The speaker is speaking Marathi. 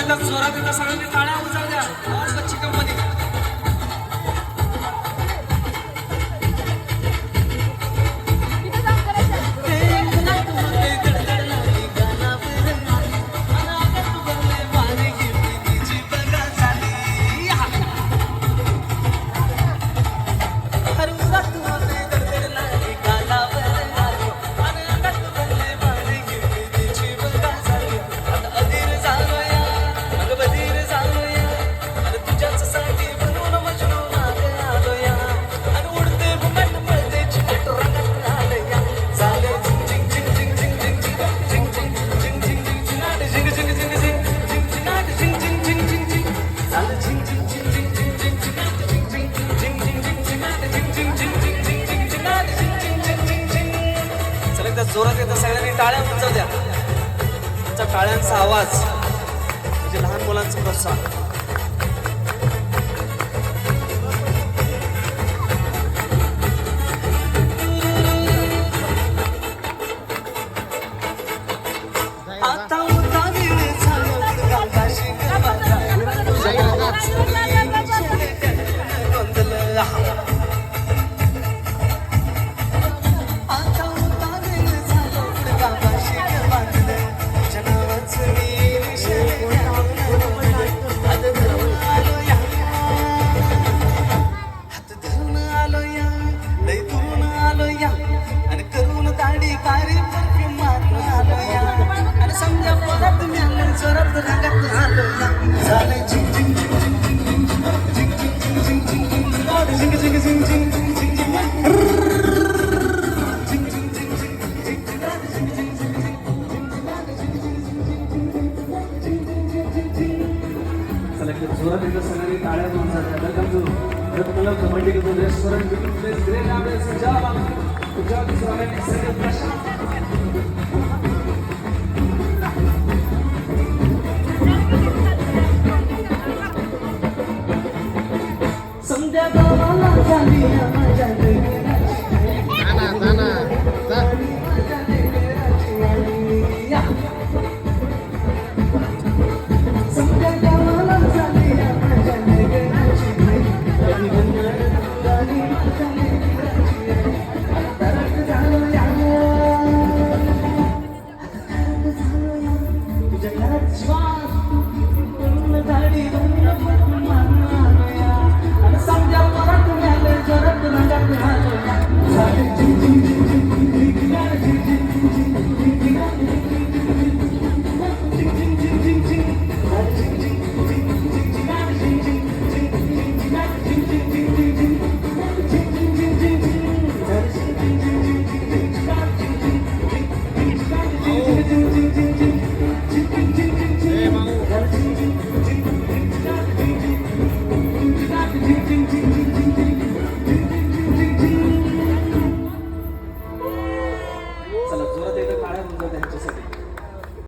एकदा जोरात एकदा सगळ्यांनी टाळ्या उचल द्या. आवाज बच्ची कंपनी. जोरात येतं सगळ्यांनी टाळ्या उचल द्या. तुमचा टाळ्यांचा आवाज म्हणजे लहान मुलांचं प्रोत्साहन. जोरात एकदा सगळ्यांनी टाळ्या वाजवतात. वेलकम टू रत्नलव कमेटी के रेस्टोरेंट. प्लीज ग्रेट आम्ही सजाव तुझ्या स्वागत सगळे प्रशांत. संध्या गावाला झाली माझ्या